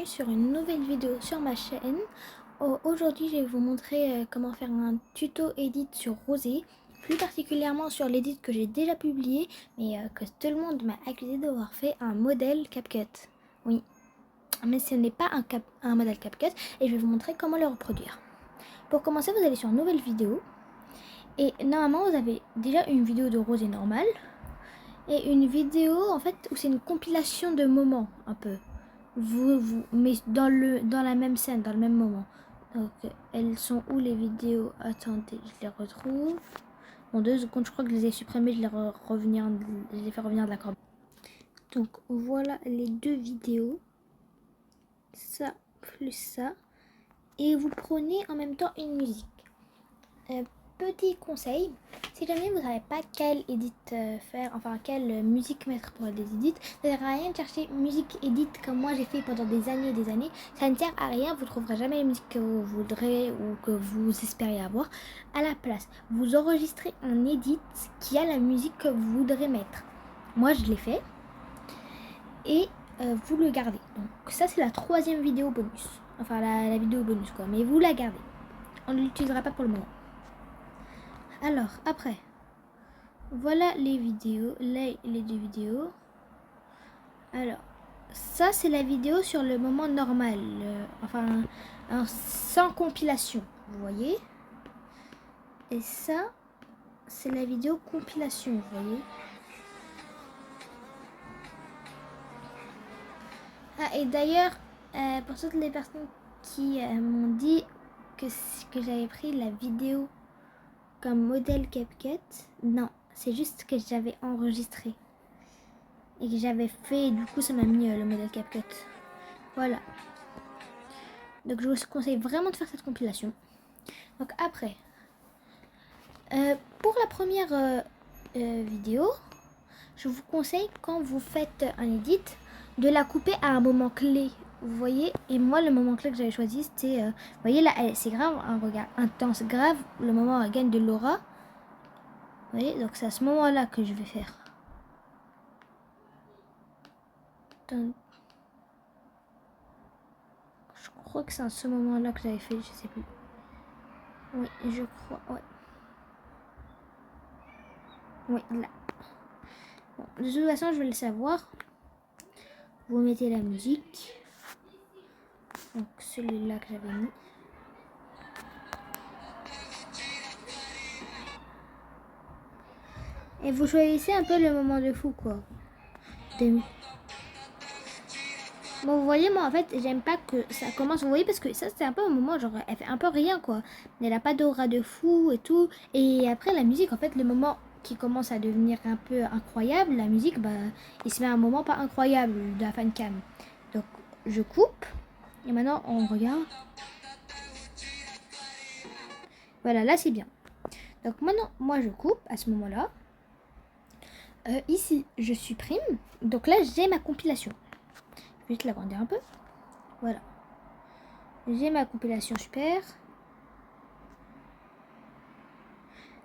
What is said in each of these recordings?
bienvenue sur une nouvelle vidéo sur ma chaîne. Aujourd'hui je vais vous montrer comment faire un tuto edit sur Rosé, plus particulièrement sur l'edit que j'ai déjà publié mais que tout le monde m'a accusé d'avoir fait un modèle CapCut. Oui, mais ce n'est pas un modèle CapCut et je vais vous montrer comment le reproduire. Pour commencer, vous allez sur nouvelle vidéo et normalement vous avez déjà une vidéo de Rosé normale et une vidéo en fait où c'est une compilation de moments un peu. Mais dans la même scène, dans le même moment. Donc elles sont où les vidéos? Attendez, je les retrouve. Bon, 2 secondes, je crois que je les ai supprimées, je les fait revenir de la corbe. Donc voilà les deux vidéos. Ça plus ça. Et vous prenez en même temps une musique. Petit conseil, si jamais vous ne savez pas quel edit faire, enfin quelle musique mettre pour des edits, ça ne sert à rien de chercher musique edit comme moi j'ai fait pendant des années et des années. Ça ne sert à rien, vous ne trouverez jamais la musique que vous voudrez ou que vous espérez avoir. À la place, vous enregistrez un edit qui a la musique que vous voudrez mettre. Moi je l'ai fait et vous le gardez. Donc ça c'est la 3e vidéo bonus, enfin la vidéo bonus quoi, mais vous la gardez. On ne l'utilisera pas pour le moment. Alors, après, voilà les vidéos, les deux vidéos. Alors, ça c'est la vidéo sur le moment normal, enfin, sans compilation, vous voyez. Et ça, c'est la vidéo compilation, vous voyez. Ah, et d'ailleurs, pour toutes les personnes qui m'ont dit que j'avais pris la vidéo comme modèle CapCut, non, c'est juste que j'avais enregistré et que j'avais fait, et du coup ça m'a mis le modèle CapCut. Voilà. Donc je vous conseille vraiment de faire cette compilation. Donc après, pour la première vidéo, je vous conseille quand vous faites un edit de la couper à un moment clé. Vous voyez, et moi le moment clé que j'avais choisi c'était, vous voyez là, c'est grave, un regard intense, grave, le moment où elle gagne de l'aura. Vous voyez, donc c'est à ce moment là que je vais faire. Je crois que c'est à ce moment là que j'avais fait, je sais plus. Oui, je crois, ouais. Oui, là. Bon, de toute façon, je vais le savoir. Vous mettez la musique. Donc celui-là que j'avais mis. Et vous choisissez un peu le moment de fou, quoi. Bon, vous voyez, moi, en fait, j'aime pas que ça commence. Vous voyez, parce que ça, c'est un peu un moment, genre, elle fait un peu rien, quoi. Elle a pas d'aura de fou et tout. Et après, la musique, en fait, le moment qui commence à devenir un peu incroyable, la musique, bah, il se met un moment pas incroyable de la fancam. Donc, je coupe. Et maintenant, on regarde. Voilà, là, c'est bien. Donc, maintenant, moi, je coupe à ce moment-là. Ici, je supprime. Donc là, j'ai ma compilation. Je vais te l'agrandir un peu. Voilà. J'ai ma compilation super.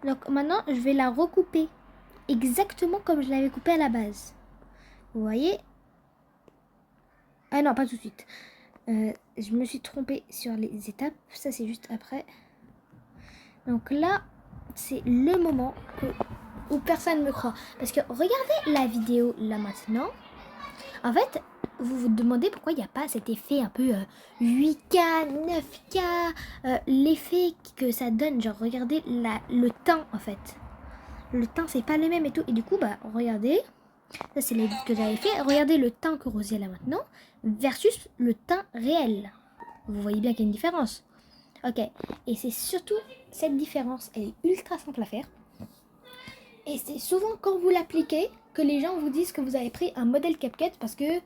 Donc maintenant, je vais la recouper. Exactement comme je l'avais coupée à la base. Vous voyez? Ah non, pas tout de suite. Je me suis trompée sur les étapes. Ça, c'est juste après. Donc là, c'est le moment où personne ne me croit. Parce que regardez la vidéo là maintenant. En fait, vous vous demandez pourquoi il n'y a pas cet effet un peu 8K, 9K, l'effet que ça donne. Genre, regardez le teint en fait. Le teint, c'est pas le même et tout. Et du coup, bah, regardez. Ça, c'est l'édit que j'avais fait. Regardez le teint que Rosé a maintenant versus le teint réel. Vous voyez bien qu'il y a une différence. Ok. Et c'est surtout cette différence. Elle est ultra simple à faire. Et c'est souvent quand vous l'appliquez que les gens vous disent que vous avez pris un modèle CapCut parce que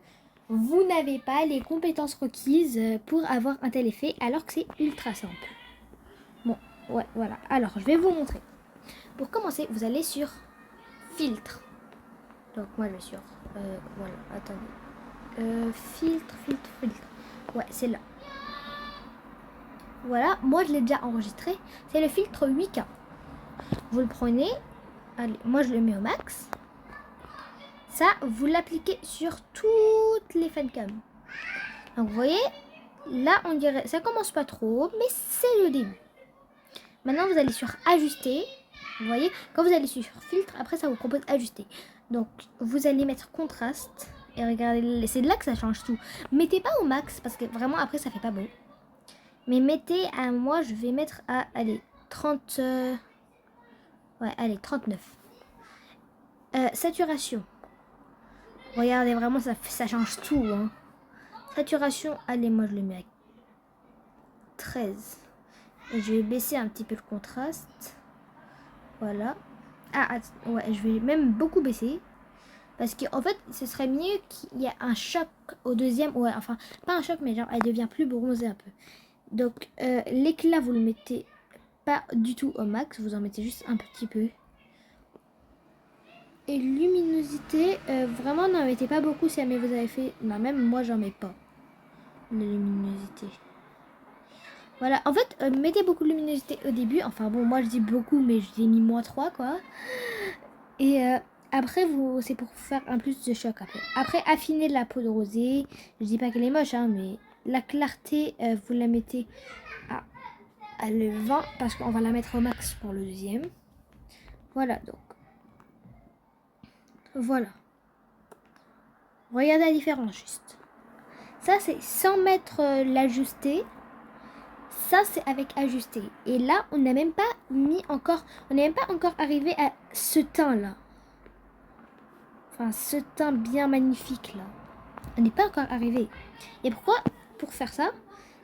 vous n'avez pas les compétences requises pour avoir un tel effet alors que c'est ultra simple. Bon, ouais, voilà. Alors, je vais vous montrer. Pour commencer, vous allez sur filtre. Donc, moi, je vais sur... voilà, attendez. Filtre. Ouais, c'est là. Voilà, moi, je l'ai déjà enregistré. C'est le filtre 8K. Vous le prenez. Allez, moi, je le mets au max. Ça, vous l'appliquez sur toutes les fancams. Donc vous voyez, là on dirait, ça commence pas trop, mais c'est le début. Maintenant vous allez sur ajuster. Vous voyez, quand vous allez sur filtre, après ça vous propose ajuster. Donc vous allez mettre contraste. Et regardez, c'est là que ça change tout. Mettez pas au max parce que vraiment après ça fait pas beau. Mais mettez à, moi je vais mettre à, allez, 30... ouais, allez, 39. Saturation. Regardez, vraiment ça change tout. Hein. Saturation, allez, moi je le mets à 13. Et je vais baisser un petit peu le contraste. Voilà. Ah, ouais, je vais même beaucoup baisser. Parce qu'en fait, ce serait mieux qu'il y ait un choc au deuxième. Ouais, enfin, pas un choc, mais genre, elle devient plus bronzée un peu. Donc, l'éclat, vous le mettez pas du tout au max. Vous en mettez juste un petit peu. Et luminosité, vraiment, n'en mettez pas beaucoup si jamais vous avez fait... Non, même moi, j'en mets pas. La luminosité. Voilà, en fait, mettez beaucoup de luminosité au début. Enfin bon, moi je dis beaucoup, mais je l'ai mis -3 quoi. Et après, c'est pour faire un plus de choc après. Après, affiner la peau de rosée. Je dis pas qu'elle est moche, hein, mais la clarté, vous la mettez à le 20 parce qu'on va la mettre au max pour le deuxième. Voilà, donc. Voilà. Regardez la différence juste. Ça, c'est sans mettre l'ajuster. Ça, c'est avec ajuster. Et là, on n'a même pas mis encore... On n'est même pas encore arrivé à ce teint-là. Enfin, ce teint bien magnifique, là. On n'est pas encore arrivé. Et pourquoi? Pour faire ça,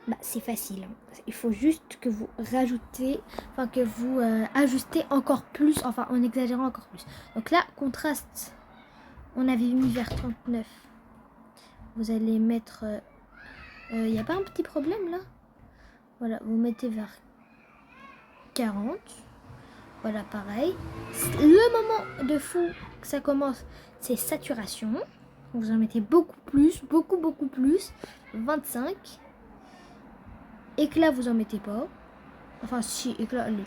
bah, c'est facile. Il faut juste que vous rajoutez... Enfin, que vous ajustez encore plus. Enfin, en exagérant encore plus. Donc là, contraste. On avait mis vers 39. Vous allez mettre... Il n'y a pas un petit problème, là? Voilà, vous mettez vers 40. Voilà, pareil. Le moment de fou que ça commence, c'est saturation. Vous en mettez beaucoup plus, beaucoup plus. 25. Éclat, vous en mettez pas. Enfin, si, éclat, allez.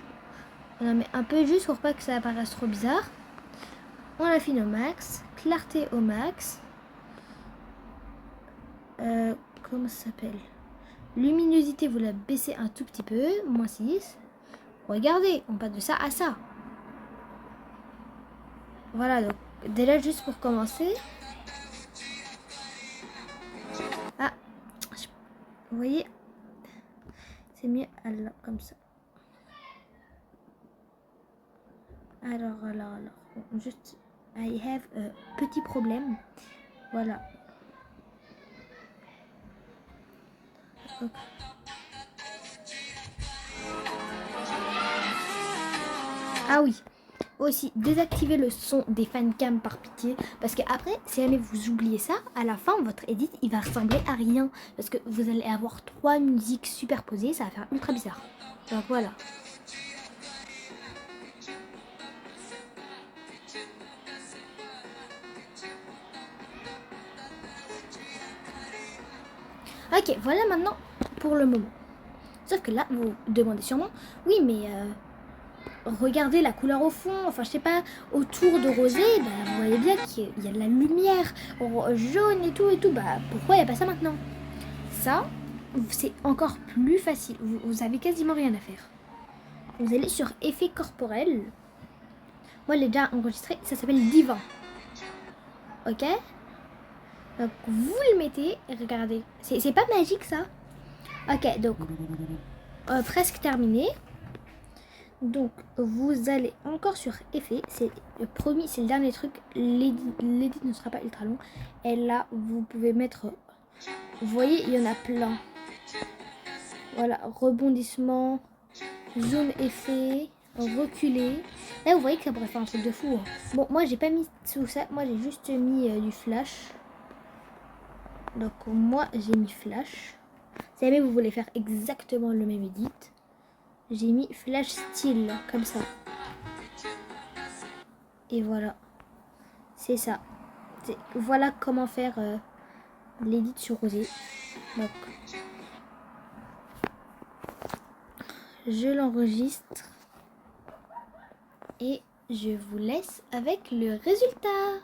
On en met un peu juste pour pas que ça apparaisse trop bizarre. On affine au max. Clarté au max. Comment ça s'appelle? Luminosité, vous la baissez un tout petit peu. -6. Regardez, on passe de ça à ça. Voilà, donc déjà juste pour commencer. Ah, vous voyez, c'est mieux alors, comme ça. Alors, juste, I have a petit problème. Voilà. Hop. Ah oui. Aussi, désactivez le son des fancams par pitié. Parce que après, si jamais vous oubliez ça, à la fin, votre edit, il va ressembler à rien. Parce que vous allez avoir 3 musiques superposées. Ça va faire ultra bizarre. Donc voilà. Ok, voilà maintenant pour le moment. Sauf que là, vous vous demandez sûrement, oui, mais regardez la couleur au fond, enfin je sais pas, autour de rosé, bah, vous voyez bien qu'il y a de la lumière jaune et tout, bah pourquoi il n'y a pas ça maintenant? Ça, c'est encore plus facile, vous avez quasiment rien à faire. Vous allez sur effet corporel. Moi, je l'ai déjà enregistré, ça s'appelle Divin. Ok? Donc vous le mettez, regardez, c'est pas magique ça? Ok, donc presque terminé. Donc vous allez encore sur effet, c'est le premier, c'est le dernier truc, l'édit ne sera pas ultra long. Et là vous pouvez mettre, vous voyez il y en a plein. Voilà, rebondissement, zoom effet, reculer. Là vous voyez que ça pourrait faire un truc de fou. Hein. Bon moi j'ai pas mis tout ça, moi j'ai juste mis du flash. Donc moi j'ai mis flash. Si jamais vous voulez faire exactement le même edit, j'ai mis flash style comme ça. Et voilà. C'est ça. Voilà comment faire l'édit sur rosé. Donc, je l'enregistre. Et je vous laisse avec le résultat.